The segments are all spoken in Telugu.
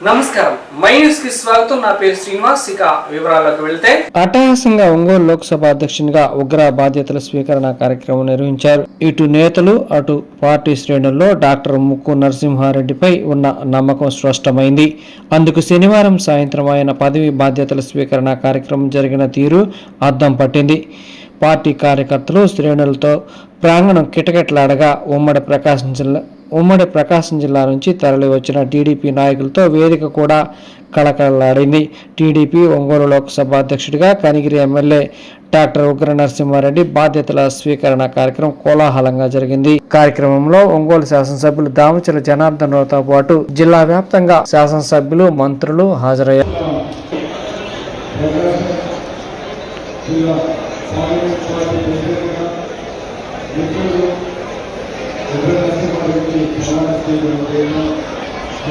నమస్కారం, మై న్యూస్ కి స్వాగతం. నా పేరు శ్రీనివాస్. ఇక వివరాల్లోకి వెళ్తే, అట్టహాసంగా ఒంగోలు లోక్సభ అధ్యక్షునిగా ఉగ్ర బాధ్యతల స్వీకరణ కార్యక్రమం నిర్వహించారు. ఇటు నేతలు అటు పార్టీ శ్రేణుల్లో డాక్టర్ ముక్కు నరసింహారెడ్డిపై ఉన్న నమ్మకం స్పష్టమైంది. అందుకు శనివారం సాయంత్రం ఆయన పదవి బాధ్యతల స్వీకరణ కార్యక్రమం జరిగిన తీరు అద్దం పట్టింది. పార్టీ కార్యకర్తలు శ్రేణులతో ప్రాంగణం కిటకిటలాడగా ఉమ్మడి ప్రకాశం జిల్లా నుంచి తరలి వచ్చిన టీడీపీ నాయకులతో వేదిక కూడా కళకళలాడింది. టీడీపీ ఒంగోలు లోక్సభ అధ్యక్షుడిగా కనిగిరి ఎమ్మెల్యే డాక్టర్ ఉగ్ర నరసింహారెడ్డి బాధ్యతల స్వీకరణ కార్యక్రమం కోలాహలంగా జరిగింది. కార్యక్రమంలో ఒంగోలు శాసనసభ్యులు దామచల జనార్దన్ రావుతో పాటు జిల్లా వ్యాప్తంగా శాసనసభ్యులు, మంత్రులు హాజరయ్యారు.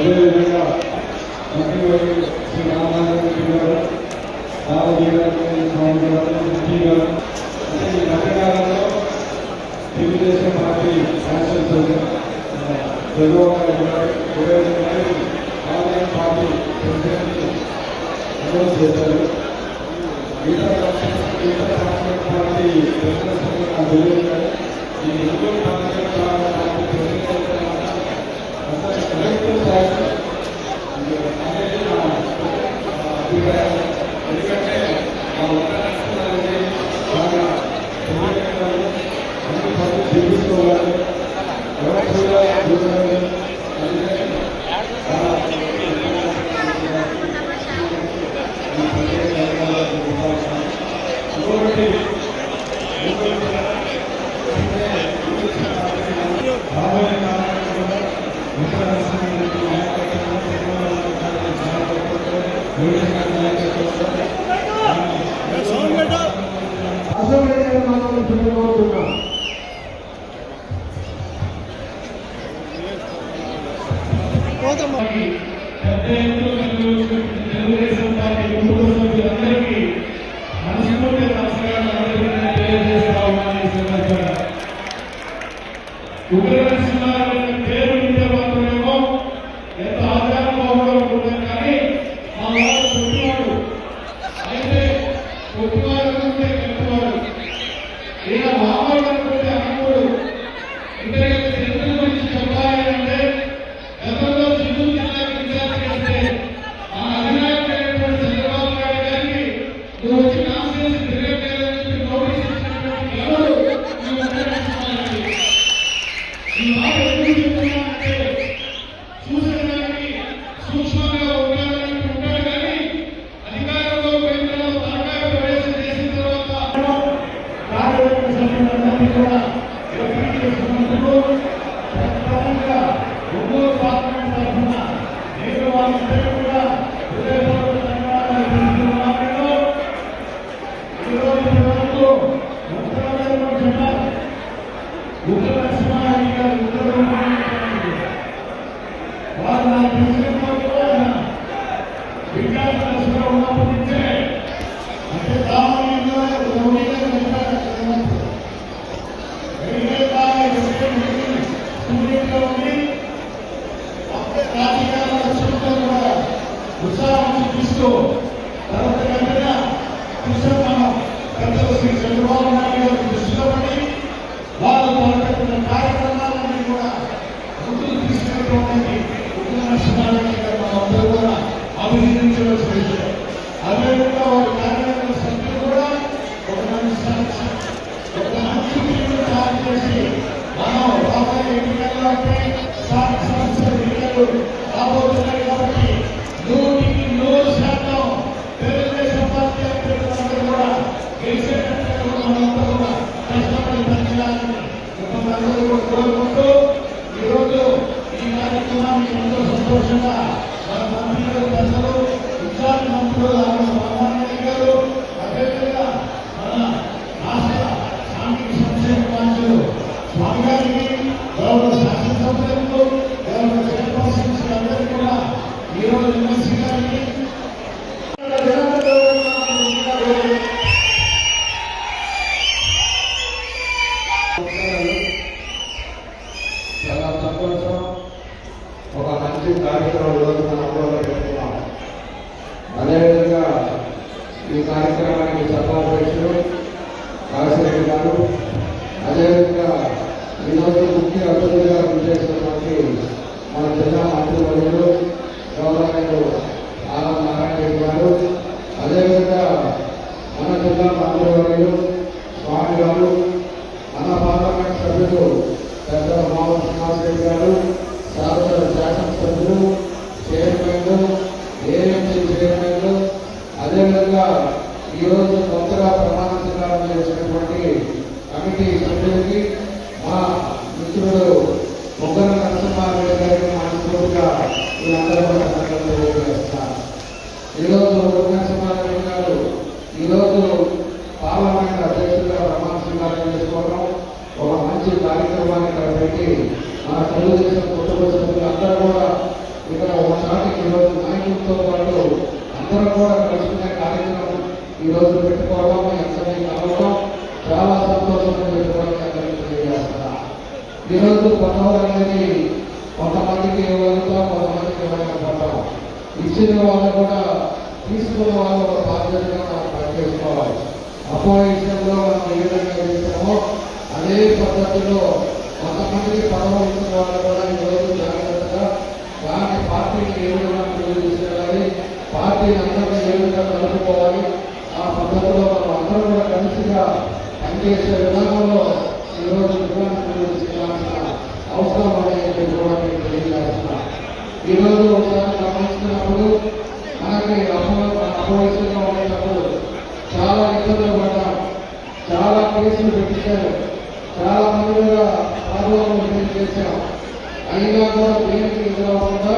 అదేవిధంగా మంత్రివర్గ శ్రీ రామారావు గారు, స్వామి గారు, ఈ మధ్యకాలంలో తెలుగుదేశం పార్టీ శాసనసభ్యులు జగన్మోహన్ గారు ఆన్లైన్ పార్టీ ప్రెసిడెంట్ అనౌన్స్ చేశారు. ఇతర పార్టీ ప్రెసిడెంట్ ఈ హిందూ పార్టీ ఎందుకంటే అన్ని పనులు తెలుసుకోవాలి, తెలుగుదేశం పార్టీ కుటుంబ సభ్యులందరికీ మనస్ఫూర్తి నమస్కారాలు తెలియజేస్తామని ఉగ్ర నరసింహారెడ్డి పేరు వింటే మాత్రమేమో ఎంత ఆధారం బాగుంటుంది, కానీ మా వాడు పుట్టివాడు అయితే పుట్టివాడు అంటే కట్టువాడు, ఈయన మామూలు అనుకుంటే అనుకోడు. అంటే చరిత్ర గురించి చెప్పాలి అంటే గతంలో చిత్తూరు జిల్లాకి ఇన్ఛార్జ్ చేస్తే ఆ అధినాయకుడైనటువంటి చంద్రబాబు నాయుడు గారికి నువ్వు వచ్చి కాన్స్టిట్యూన్సీ తిరగలేదని చెప్పి నోటీస్ ఇచ్చినటువంటి ఎవరు ఈ మాట ఎందుకు చెప్తున్నానంటే చూసేదానికి సూక్ష్మంగా ఉండాలని ఉంటాడు, కానీ అధికారంలో పోయిన తర్వాత తలకాయ ప్రవేశం చేసిన తర్వాత కార్యవర్గ సభ్యులందరినీ కూడా ఒంగోలు పార్లమెంట్ తరఫున నేను వాళ్ళందరికీ కూడా హృదయపూర్వక ధన్యవాదాలు తెలుపుతున్నాను. ఈరోజు వరకు ఉత్తరాంధ్రలో జిల్లా ఉగ్ర నరసింహారెడ్డి గారు ఉత్తర్వులు వారు నా ప్రెసిడెంట్లో కూడా విద్యార్థి దశలో ఉన్నప్పటి నుంచే అంటే సామాన్యంగా ఉత్సాహం చూపిస్తూ తర్వాత వెంటనే పెద్దలు శ్రీ చంద్రబాబు నాయుడు గారు దృష్టిలో పడి వారు తలపెట్టిన కార్యక్రమాలన్నీ కూడా ముందుకు తీసుకెళ్ళడానికి ఉగ్ర నరసింహారెడ్డి గారు మనందరూ కూడా అభినందించవలసిన విషయం. అదేవిధంగా వారి కార్యవర్గ సభ్యులు కూడా ఒక మంచి టీంను తయారు చేసి మనం రాబోయే ఎన్నికల్లో అంటే సంవత్సర ఎన్నికలు రాబోతున్నాయి కాబట్టి 100% తెలుగుదేశం పార్టీ అభ్యర్థులందరూ కూడా గెలిచేటట్టు మనంతా కూడా కష్టపడి పనిచేయాలని అందరూ కూడా కోరుకుంటూ ఈరోజు ఈ కార్యక్రమాన్ని ఎంతో సంతోషంగా మన మంత్రులు, పెద్దలు, ఇన్ఛార్జ్ మంత్రులు రామారావు గారు, అదేవిధంగా మన రాష్ట్ర సాంఘిక సంక్షేమ మంత్రులు స్వామి గారికి, గౌరవ శాసనసభ్యులకు, గౌరవ చైర్పర్సన్స్ అందరికీ కూడా ఈరోజు ఎమ్మెల్సీ గారికి చాలా సంతోషం. ఒక మంచి కార్యక్రమం ఈరోజు మనం అమలులో పెట్టుకున్నాం. అదేవిధంగా ఈ కార్యక్రమానికి సభాధ్యక్షులు రాజశేఖర్ గారు, అదేవిధంగా ఈరోజు ముఖ్య అతిథిగా విచ్చేసినటువంటి మన జిల్లా మంత్రివర్యులు గౌరవనీయులు ఆర్ నారాయణ రెడ్డి గారు, అదేవిధంగా మన జిల్లా మంత్రివర్యులు స్వామి గారు, మన పార్లమెంట్ సభ్యులు పెద్ద మామూలు శ్రీనివాస్ రెడ్డి గారు, శాసనసభ్యులు, చైర్మన్లు, ఏఎంసీ చైర్మన్లు, అదేవిధంగా ఈరోజు కొత్తగా ప్రమాణ స్వీకారం చేసినటువంటి కమిటీ సభ్యులకి మా మిత్రుడు ముగ్గర నరసింహారెడ్డి గారికి మనస్ఫూర్తిగా వీళ్ళందరూ కూడా తెలియజేస్తున్నారు. ఈరోజు నరసింహారెడ్డి గారు ఈరోజు పార్లమెంట్ అధ్యక్షులుగా ప్రమాణ స్వీకారం చేసుకోవడం ఒక మంచి కార్యక్రమాన్ని ఇక్కడ పెట్టి మన తెలుగుదేశం కుటుంబ సభ్యులందరూ కూడా ఇక్కడ ఒకసారికి ఈరోజు నాయకులతో పాటు అందరూ కూడా కలుసుకునే కార్యక్రమం ఈరోజు పెట్టుకోవడం, అందరినీ కలవడం చాలా సంతోషంగా పెట్టుకోవడం తెలియజేస్తున్నా. ఈరోజు పదవులు అనేది కొంతమందికి ఇవ్వగలుగుతాం, కొంతమందికి ఇవ్వలేకపోతాం. ఇచ్చిన వాళ్ళు కూడా తీసుకున్న వాళ్ళు ఒక బాధ్యతగా మనం పనిచేసుకోవాలి. అపోజిషన్లో మనం ఏ విధంగా చేస్తామో అదే పద్ధతిలో కొంతమందికి పదవులు ఇచ్చిన వాళ్ళు కూడా ఈరోజు జాగ్రత్తగా దాని పార్టీని ఏ విధంగా తీసుకెళ్ళాలి, పార్టీని అందరినీ ఏ విధంగా కలుపుకోవాలి, ఆ పద్ధతిలో మనం అందరూ కూడా కలిసిగా పనిచేసే విధానంలో ఈరోజు చేయాల్సిన అవసరం అనేది కూడా నేను తెలియజేస్తున్నాను. ఈరోజు ఒకసారి గమనించినప్పుడు మనకి అపోజిషన్గా ఉండేటప్పుడు చాలా ఇబ్బందులు పడ్డాం, చాలా కేసులు పెట్టించారు, చాలా మంది కూడా ప్రాబ్లం చేశాం. అయినా కూడా దేనికి ఎదురవకుండా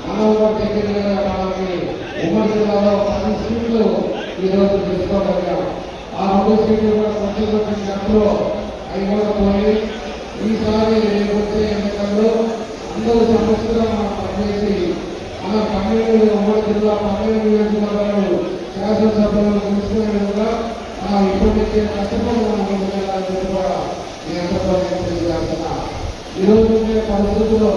మనం కూడా దగ్గరగా మనకి ఉమ్మడి జిల్లాలో 10 సీట్లు ఈరోజు తీసుకోగలిగాం. ఆ 2 సీట్లు కూడా కొంచెం గంటలో అవి కూడా పోయి ఈసారి వచ్చే ఎన్నికల్లో అందరూ సమస్యగా మనం పనిచేసి మన 12 ఉమ్మడి జిల్లా 12 నియోజకవర్గాలు శాసనసభ్యులను తీసుకునే విధంగా మనం ఇప్పటికే కష్టపడి మనం ముందుకెళ్ళాలని కూడా నేను ఎంతో తెలియజేస్తున్నా. ఈరోజు ఉండే పరిస్థితుల్లో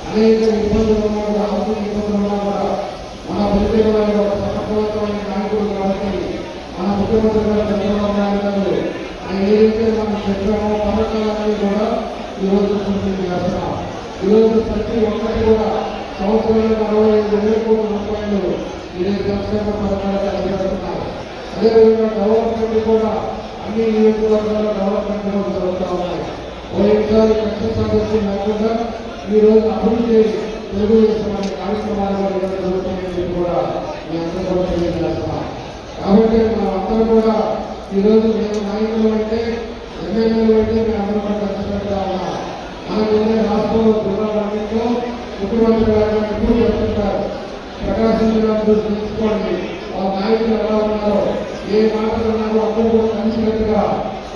అనేక ఇబ్బందులు ఉన్నా కూడా, ఆర్థిక ఇబ్బందులు ఉన్నా కూడా మన ప్రత్యేకమైన ఒక సమర్థవంతమైన నాయకుడు కాబట్టి మన ముఖ్యమంత్రి గారు చంద్రబాబు నాయుడు గారు ఆయన ఏదైతే మనం చెప్పామో పథకాలన్నీ కూడా ఈరోజు పూర్తి చేస్తున్నాం. ఈరోజు ప్రతి ఒక్కటి కూడా సంవత్సరానికి 65,000 కోట్ల రూపాయలు ఇదే సంక్షేమ పథకాలకు అందిస్తున్నారు. అదేవిధంగా డెవలప్మెంట్ కూడా అన్ని నియోజకవర్గాల్లో డెవలప్మెంట్ కూడా జరుగుతూ ఉన్నాయి. ఒకసారి కష్ట సాధ్యం లేకుండా ఈరోజు అభివృద్ధి తెలుగుదేశం అనే కార్యక్రమాలు జరుగుతాయని కూడా మీ అందరూ కూడా తెలియజేస్తున్నాం. కాబట్టి మనం అందరూ కూడా ఈరోజు మేము నాయకులు అంటే, ఎమ్మెల్యేలు అంటే మేము అందరూ కూడా కష్టపడతా ఉన్నాం. మనకు ఉండే రాష్ట్రంలో జిల్లాలన్నింటిలో ముఖ్యమంత్రి గారు ఎప్పుడు చెప్తుంటారు, ప్రకాశం జిల్లా తీసుకోండి, వాళ్ళ నాయకులు ఎలా ఉన్నారో, ఏ మాటలు ఉన్నారో అందరూ కూడా కలిసినట్టుగా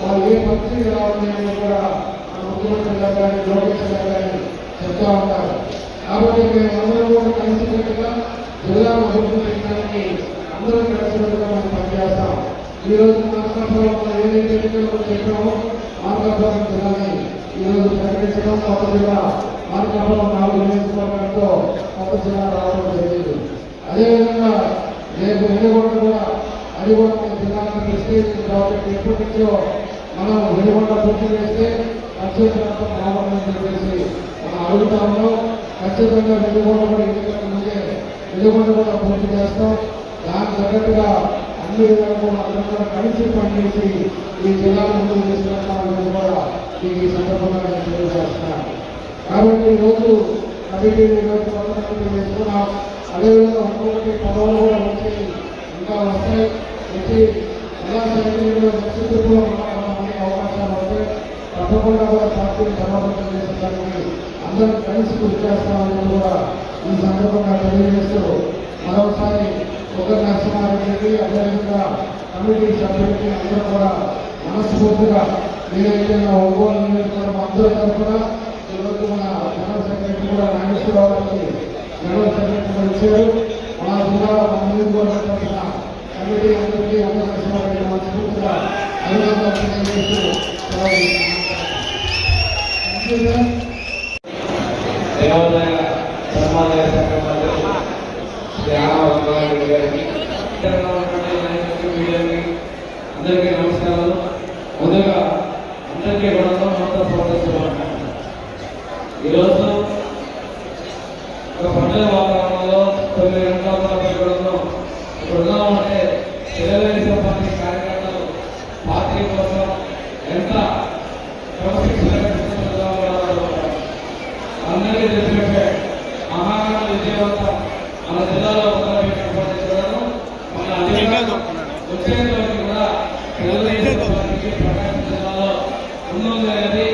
వాళ్ళు ఏ పరిస్థితి ఎలా ఉన్నాయని కూడా మన ముఖ్యమంత్రి గారు కానీ లోకేష్ గారు కానీ చెప్తా ఉంటారు. కాబట్టి మేము అందరూ కూడా కలిసినట్టుగా జిల్లాను అభివృద్ధి చేయడానికి అందరూ కలిసినట్టుగా మనం పనిచేస్తాం. ఈరోజు మార్కాపురం ఏదైతే ఎన్నికలు చెప్పామో మార్కాపురం జిల్లాని ఈరోజు ప్రకటించడం, కొత్త జిల్లా మార్కాపురం 4 నియోజకవర్గాలతో కొత్త జిల్లా రావడం జరిగింది. అదేవిధంగా రేపు వెలుగొండ కూడా అది కూడా మన జిల్లాను విస్తరించింది కాబట్టి ఎప్పటి నుంచో మనం వెలుగొండ పూర్తి చేస్తే ఖచ్చితంగా బాగుందని చెప్పేసి మనం అడుగుతా ఉన్నాం. ఖచ్చితంగా వెలుగొండ కూడా ఎన్నికల ముందే వెలుగొండ కూడా పూర్తి చేస్తాం. దానికి తగ్గట్టుగా అన్ని విధాలు అందరూ కూడా కలిసి పనిచేసి ఈ జిల్లాను ముందుకు తీసుకెళ్తామని కూడా ఈ సందర్భంగా నేను తెలియజేస్తున్నాను. కాబట్టి ఈరోజు కమిటీ చేసుకున్నాం. అదేవిధంగా ఒక్కొక్కటి పదవులు కూడా వచ్చి ఇంకా వస్తాయి. వచ్చి ఎలా సైకిల్లో నక్షత్రంలో మనకి అవకాశాలు వస్తాయి. తప్పకుండా కూడా పార్టీని బలోపేతం చేసేదానికి అందరూ కలిసి కృషి చేస్తామని కూడా ఈ సందర్భంగా తెలియజేస్తూ మరోసారి ఒక నరసింహారెడ్డికి, అదేవిధంగా కమిటీ సభ్యులకి అందరూ కూడా మనస్ఫూర్తిగా ఏదైతే ఒంగోలు నియోజకవర్గం అందరూ తరఫున ఈరోజు మన జనరల్ సెక్రటరీ కూడా నాగేశ్వరరావు గారికి జనరల్ సెక్రటరీ ఇచ్చారు. మన జిల్లాలో మన నియోజకవర్గం తరఫున కమిటీ అందరికీ ఒక నరసింహారెడ్డి మనస్ఫూర్తిగా అభినందనలు తెలియజేస్తూ దేవాలయ ధర్మాదాయ శాఖ మంత్రి శ్రీ ఆనవ గారికి మీడియాకి అందరికీ నమస్కారాలు. ముందుగా అందరికీ కూడా స్వాగతిస్తున్నాను. ఈరోజు ఒక పండుగ వాతావరణంలో 9 గంటల పెరగడంలో ఇప్పుడున్నామంటే తెలుగుదేశం పార్టీ కార్యకర్తలు పార్టీ కోసం ఎంత క్రమశిక్షణగా అందరికీ తెలిసినట్టే మహానగర విజయవంతం మన జిల్లాలో మొదలుపెట్టడం మన వచ్చేందుకు కూడా తెలుగుదేశం పార్టీకి ప్రకాశం జిల్లాలో ముందుంది అనేది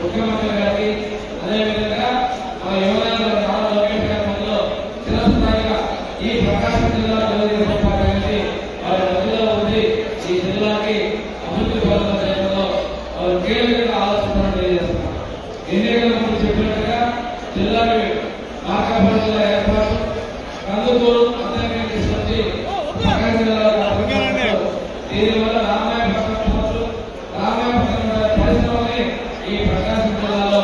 ముఖ్యమంత్రి గారికి, అదేవిధంగా మన యువనాయకులు నారా లోకేష్ గారి మధ్యలో చిరస్థాయిగా ఈ ప్రకాశం జిల్లా తెలుగుదేశం పార్టీ అనేది వారి మధ్యలో ఉంది. ఈ జిల్లాకి అభివృద్ధి పనుల చేయడంలో వారు కీలకంగా ఆలోచన తెలియజేస్తున్నారు. ఎన్నికల ముందు చెప్పినట్టుగా జిల్లాకి మార్గపరుల ఏర్పాటు, కందుకూరు అందరికీ తీసుకొచ్చి ప్రకాశం జిల్లాలో దీనివల్ల రామాయపట్నం పరిశ్రమని ఈ ప్రకాశం జిల్లాలో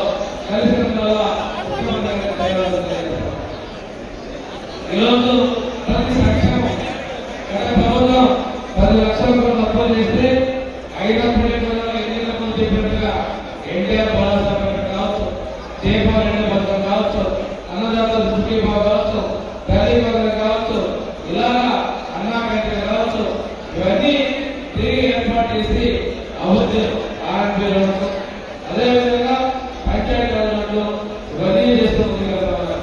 కలిసిన వల్ల ఈరోజు ప్రతి సంక్షేమం గత ప్రభుత్వం 10 లక్షల కోట్లు అప్పులు చేస్తే 5 ఎన్నికల ముందు చెప్పినట్టుగా ఎన్టీఆర్ భరోసా పథకం కావచ్చు, జయపాల్ పథకం కావచ్చు, అన్నదాతల సుఖీభావ కావచ్చు, తల్లి పథకం కావచ్చు, ఇలాగా అన్నా క్యాంటీన్ కావచ్చు, ఇవన్నీ తిరిగి ఏర్పాటు చేసి అభివృద్ధి ఆర్ఎంపీ రోడ్లు, అదేవిధంగా పంచాయతీ రోడ్లు ఇవన్నీ చేస్తుంది కదా.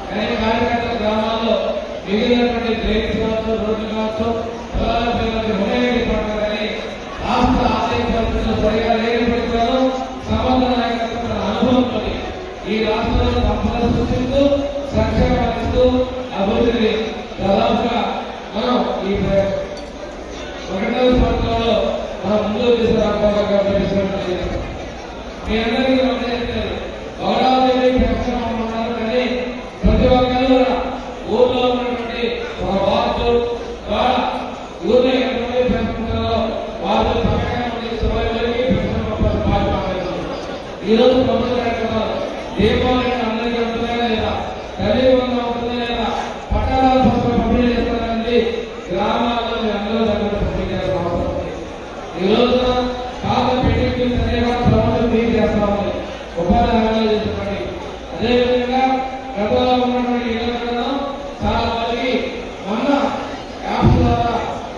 కానీ కార్యకర్తల గ్రామాల్లో మిగిలినటువంటి డ్రైన్స్ కావచ్చు, రోడ్లు కావచ్చు, పొలాల పిల్లలకి హుండేటి పడతారని రాష్ట్ర ఆర్థిక పరిస్థితులు సరిగా లేకపోతే సమర్థ నాయకత్వ అనుభవంతో ఈ రాష్ట్రంలో సంపద సృష్టిస్తూ సంక్షేమాలు ఇస్తూ అభివృద్ధిని దాదాపుగా మనం ఈ 1వ సంవత్సరంలో మనం ముందుకు తీసుకురాకపోతే మీ అందరికీ గమనించారు. గౌరవదేవి పెన్షన్ ఉన్నారు, కానీ ప్రతి ఒక్కరు ఊర్లో ఉన్నటువంటి ఒక వార్డు ఊరిలో ఎంతమంది పెన్షన్లో వాళ్ళు పక్కన 20 వరకు పెన్షన్ బాధ్యత. ఈరోజు ప్రభుత్వ కార్యక్రమాలు దీపావళి అందరికీ అవుతున్నాయా లేదా, కలియుగంగా అవుతుందా లేదా, పట్టణాల కోసం పంపిణీ చేస్తారని గ్రామాల్లో అందరూ దగ్గర పంపిణీ చేయాల్సిన అవసరం ఉంది. ఈ రోజున పాత పెళ్లికి సరైన ప్రభుత్వం మీరు చేస్తా ఉంది, ఉపాధి హామీలు చేస్తున్నది. అదేవిధంగా గతంలో ఉన్నటువంటి ఇళ్లను చాలా మందికి మొన్న యాప్స్ ద్వారా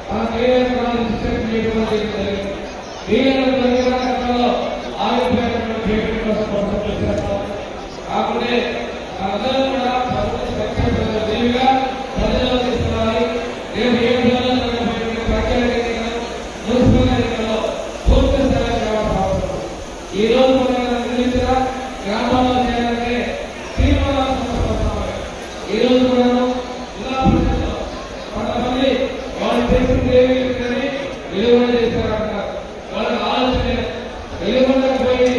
మన క్రీడలను డిస్ట్రిక్ట్ చేయడం జరిగింది. క్రీడలు జరిగిన గతంలో ఆగిపోయినటువంటి కోసం కాకుంటే అందరూ కూడా ప్రభుత్వ దేవిగా ప్రజల్లో తీసుకురావాలి. రేపు 7 నెలల్లో పంచాయతీ ఎన్నికలు, మున్సిపల్ ఎన్నికల్లో పూర్తి స్థాయి సేవలు అవసరం. ఈ రోజు మనం నిర్మించిన గ్రామాల్లో చేయాలంటే ఈ రోజు మనం జిల్లా పరిషత్లో కొంతమంది వాళ్ళు చేసింది ఏమి కానీ వెలుగుబడి చేశారంటారు. వాళ్ళకి ఆలోచన వెలుగుబడిపోయి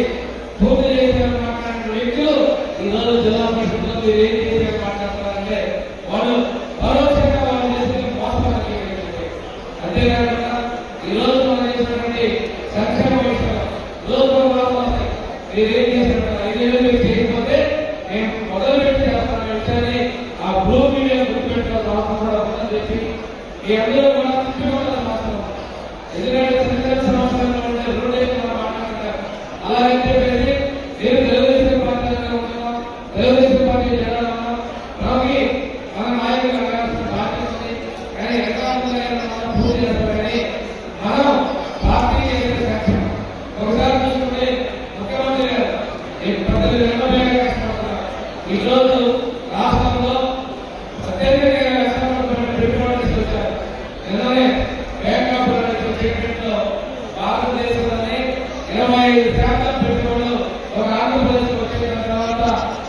పూర్తి చేశారని మాట్లాడిన వ్యక్తులు ఈ రోజు జిల్లా పరిషత్లో మీరు ఏం చేశారని మాట్లాడతారంటే వాళ్ళు పరోక్షంగా వాళ్ళు చేసిన మోసపాలు. అంతేకాకుండా ఈ రోజు మనం చేసినటువంటి సంక్షేమ విషయంలో రోజు మీరు ఏం చేశారు, 5 ఏళ్ళు మీరు చేయకపోతే మేము మొదలుపెట్టి చేస్తాను విషయాన్ని ఆ బ్లూ మీడియా గుర్తుపెట్టుకోవాల్సిన అవసరం కూడా ఉందని చెప్పి మీ అందరూ కూడా తిట్టుకోవాల్సిన అవసరం. ఎందుకంటే చిన్న సంవత్సరంలో ఉండే రోడ్డు మనం మాట్లాడుతారు. అలాగైతే నేను తెలుగుదేశం పార్టీలో ఉంటున్నాం, తెలుగుదేశం పార్టీ జనాలు ఉన్నాం, మనకి మన నాయకులు అడగాల్సిన బాధ్యత ఉంది. కానీ ఎక్కడ పూర్తి చేస్తారు. కానీ మనం పార్టీ చేసే సంక్షేమం ఒకసారి చూసుకుంటే ముఖ్యమంత్రి గారు ప్రజలు ఈ రోజు రాష్ట్రంలో అత్యధికంగా పెట్టుబడులు తీసుకొచ్చారు. నిన్ననే బ్యాంక్ స్టేట్మెంట్లో భారతదేశంలోనే 25% పెట్టుబడులు ఒక ఆంధ్రప్రదేశ్ వచ్చిన తర్వాత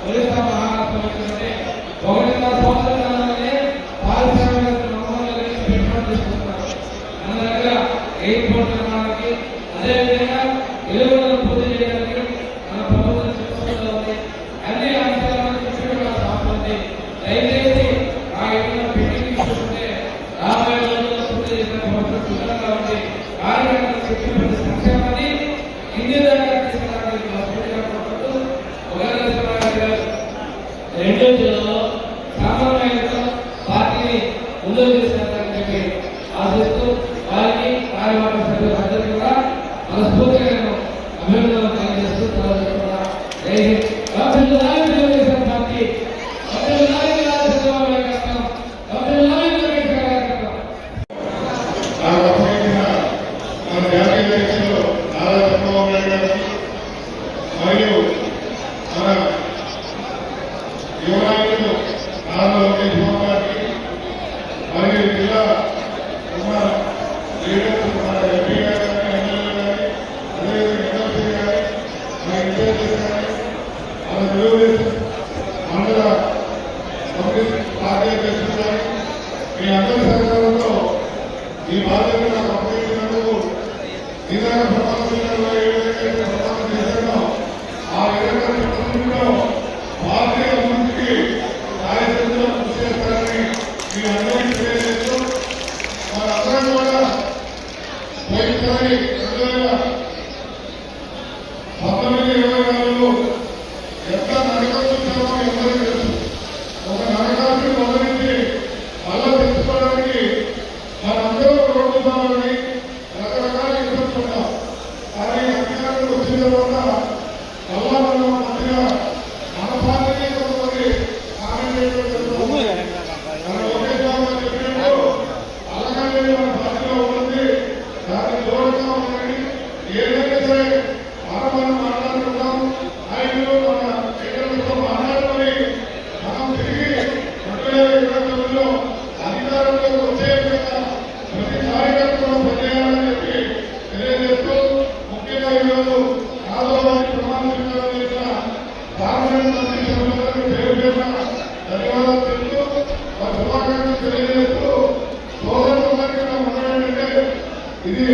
ఒరిస్సా మహారాష్ట్ర వచ్చిందంటే 1.5 సంవత్సరాలలోనే పారిశ్రామిక పెట్టుబడులు తీసుకుంటున్నారు. మన దగ్గర ఎయిర్పోర్ట్ నిర్మాణానికి, అదేవిధంగా వెలుగులను పూర్తి చేయడానికి మన ప్రభుత్వం చూస్తూ ఉంది. అన్ని అంశాలను చూసుకోవాల్సిన అవసరం ఉంది. దయచేసి ఆ ఏమైనా పెండింగ్ తీసుకుంటే రాబోయే రోజుల్లో పూర్తి చేసిన ప్రభుత్వం సిద్ధంగా ఉంది. కార్యక్రమాలు చెప్పినటువంటి సంక్షేమాన్ని హిందీ దగ్గర తీసుకురావడానికి 2 జిల్లాలో నారా లోకేష్ బాబు గారికి మరియు జిల్లా ఉన్న లీడర్స్ మన ఎంపీ గారు కానీ ఎమ్మెల్యే కానీ అదేవిధంగా ఎమ్మెల్సీ కానీ మన ఇన్ఛార్జెస్ కానీ మన తెలుగుదేశం మండల కమ్యూనిస్ట్ పార్టీ అధ్యక్షులు కానీ మీ అందరి సహకారంతో ఈ బాధ్యత నాకు అప్పగించినందుకు నిజంగా ప్రమాణంలో ఏ విధంగా ప్రమాణం చేశానో ఆ విధంగా ప్రపంచంలో భారతీయ అభివృద్ధికి కార్యక్రమంలో కృషి చేస్తారని మీ అందరికీ తెలియజేస్తూ మనందరం కూడా పోయినసారి 2019-2024లో ఎంత నరకం చూసామో అందరికీ తెలుసు. ఒక నరకాన్ని మొదలెట్టి మళ్ళా తెచ్చుకోవడానికి మనందరం రోడ్డు బాగుండి రకరకాల ఇబ్బందులు ఉన్నాం. కానీ అధికారులు వచ్చిన తర్వాత మళ్ళా మనం మంచిగా మన పార్టీని కొంతమంది కామెంట్ మన లోకేష్ బాబు గారు చెప్పినట్టు అలాగే మన పార్టీలో ఉంటుంది దానికి దూరంగా ఉండండి. ఏదైనా సరే మనం మాట్లాడుకుంటాం. ఆయనలో మన ఎన్నికలతో మాట్లాడుకొని మనం తిరిగి 2029లో అధికారంలో వచ్చే విధంగా ప్రతి కార్యకర్తలు పనిచేయాలని చెప్పి తెలియజేస్తూ ముఖ్యంగా ఈరోజు ఆదోవారి ప్రమాణ స్వీకారం చేసిన పార్లమెంట్ మంత్రి సభ్యులందరికీ పేరు పేరున ధన్యవాదాలు చెప్తూ వారి శుభాకాంక్షలు తెలియజేస్తూ సోదరులందరికీ నా మనం ఏంటంటే ఇది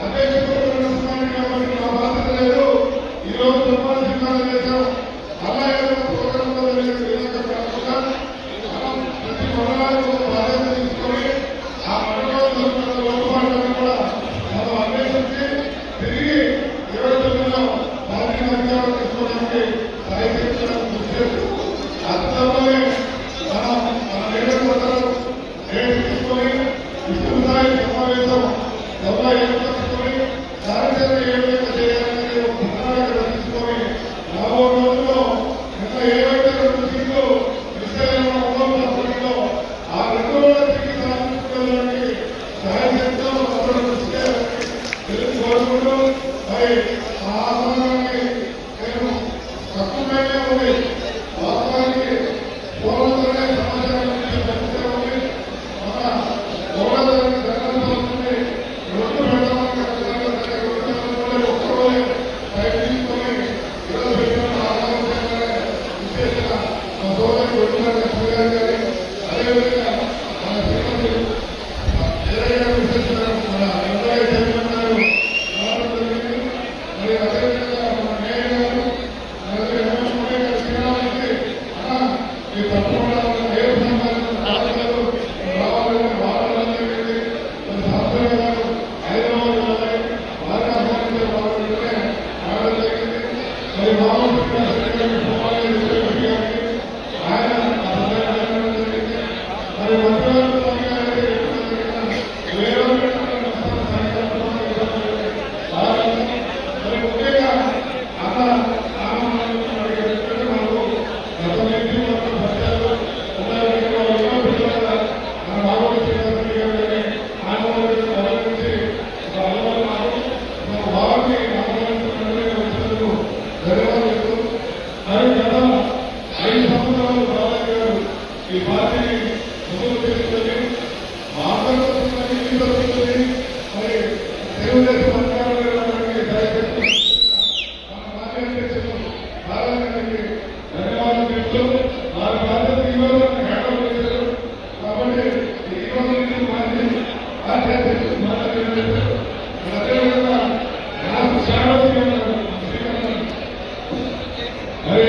అధ్యక్షుడు నడుస్తున్నాను కాబట్టి నా బాధ్యత లేదు. ఈరోజు ప్రమాణ స్వీకారం చేశాం. అలా ఏదైనా ప్రోగ్రాంలో జరిగే విధంగా కాకుండా మనం ప్రతి మండలానికి ఒక బాధ్యత తీసుకొని ఆ మండలంలో లోటుపాట్లను కూడా మనం అన్వేషించి తిరిగి 29లో పార్టీ అధికారం తీసుకోవడానికి ప్రయత్నించడం కృషి చేస్తూ అర్థంలోనే మనం మన లీడర్లందరూ రేటు తీసుకొని విస్తృతస్థాయి సమావేశం సభలో ఏర్పరచుకొని కార్యాచరణ ఏ విధంగా చేయాలనేది ఒక ప్రణాళిక తీసుకొని రాబో రోజుల్లో ఇంకా ఏవైతే 2 సీట్లు విస్తరణ ఉందో ఆ 2 తిరిగి సాధించుకోవడానికి సహాయశక్తితో అందరూ కృషి చేయాలని తెలుగు కోరుకుంటూ మరి ఆ ఆహ్వానాన్ని నేను తక్కువగానే ఉంది. వాస్తవానికి పూర్వతోనే సమాచారం ఇచ్చే పరిస్థితి ఉంది. మన పూర్వతోనే జరగడం అవుతుంది. 2 పెడతామని ఒక్కరోజు ప్రయత్నించుకొని ఈరోజు పెట్టిన ఆలోచన విశేషంగా మా సోదరు లక్ష్మీ గారు కానీ అదేవిధంగా మన శ్రీమతి జయయ్య గారు విశేషంగా మన ఎంప్లాయీ చైర్మన్ గారు రావడం జరిగింది. మరి అదేవిధంగా మన మేయర్ గారు అలాగే ఎమ్మెల్యే గారు శ్రీరామూర్తి ఈ తప్పకుండా మేయర్ సంఘాలు రావాలని వాడడం జరిగింది. మరి శాస్త్రి గారు హైదరాబాద్ వెళ్ళాలి వారిని ఆహ్వానించే వాళ్ళు రావడం జరిగింది. మరి మామూలు ఆయన జరిగింది. మరి మంత్రివర్గ మరి ముఖ్యంగా అన్న ఈ పార్టీని ముందుకు తీసుకొని మరి తెలుగుదేశం అధికారులు దయచేసి మన పార్టీ అధ్యక్షులు పార్లమెంట్కి ధన్యవాదాలు చెప్తూ వారి బాధ్యత ఈరోజు హ్యాండ్ చేశారు. కాబట్టి ఈరోజు పార్టీ అధ్యక్షులు మాట్లాడారు. అదేవిధంగా నాకు శారదీ మరి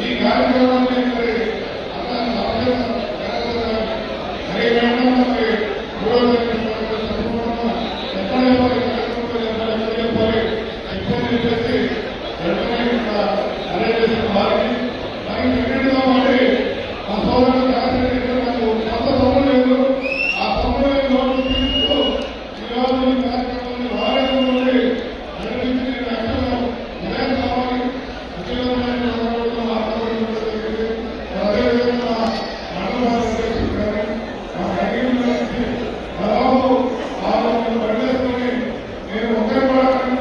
ఈ కార్యక్రమాన్ని చేసిన వారికి మరి రెండింటిలో మరి ఆ సోదరుడు రాజశేఖర్ నాకు కొత్త సొమ్ము లేదు. ఆ సొమ్ముని నోటు తీసుకు ఈరోజు ఈ కార్యక్రమాన్ని వారేది నుండి నడిపించి రక్షణ ఇదే కావాలి ముఖ్యమైన అదేవిధంగా మండలాలు చేసుకుంటారు. ఆ కడిగిన నుంచి దాదాపు 600 పనిచేసుకొని నేను ఒకే పడాలని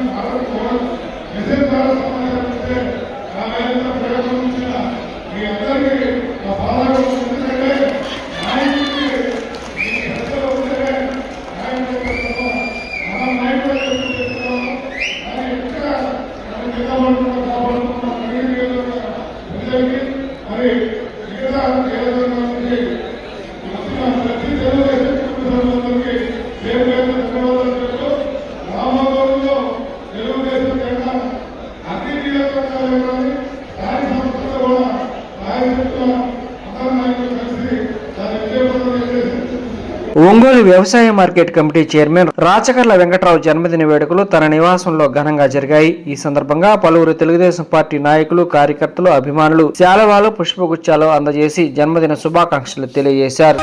మెసేజ్ ద్వారా సమాచారం ఇస్తే నా మీద ప్రయోగించిన మీ అందరికీ నా బాధలు ఎందుకంటే నాయకుడికి మీ హెచ్చలు ఉంటేనే నాయకుడు మనం నాయకుడు చెప్తున్నాము. కానీ ఎక్కడ మనం నిలబడుతున్నా కాపాడుతున్నా ప్రజలకి మరి మిగతా ఏదైనా నుంచి వచ్చిన ప్రతి తెలుగుదేశం కుటుంబాలందరికీ పేరు పేరు ధన్యవాదాలు చెప్తూ రామగౌరంలో తెలుగుదేశం జెండా అన్ని నియోజకవర్గాలు కానీ స్థానిక సంస్థలు కూడా నాయకుల అందరు నాయకులు కలిసి దాన్ని విజయవంతం చేసి ఒంగోలు వ్యవసాయ మార్కెట్ కమిటీ చైర్మన్ రాచకర్ల వెంకట్రావు జన్మదిన వేడుకలు తన నివాసంలో ఘనంగా జరిగాయి. ఈ సందర్భంగా పలువురు తెలుగుదేశం పార్టీ నాయకులు, కార్యకర్తలు, అభిమానులు శాలువాలు, పుష్పగుచ్చాలు అందజేసి జన్మదిన శుభాకాంక్షలు తెలియజేశారు.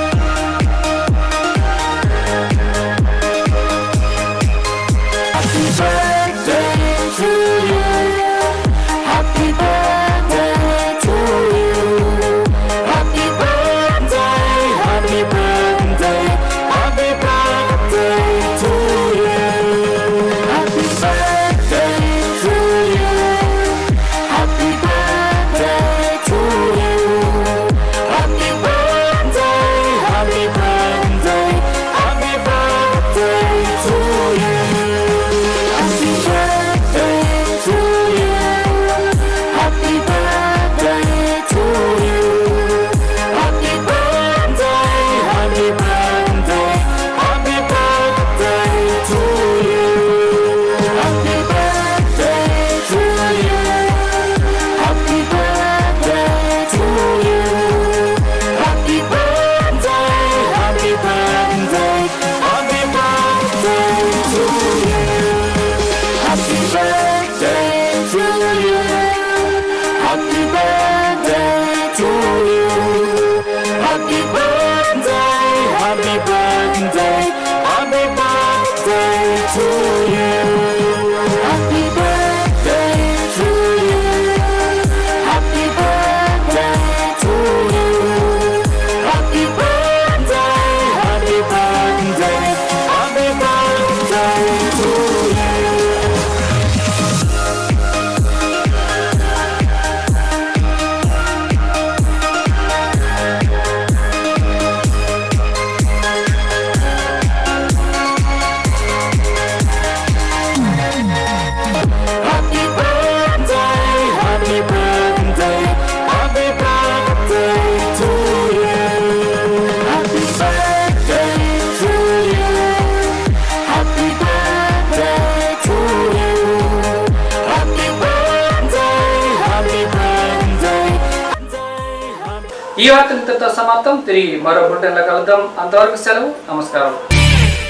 ఈ వార్త ఇంతటితో సమాప్తం. తిరిగి మరో బులెటిన్లో కలుద్దాం. అంతవరకు సెలవు. నమస్కారం.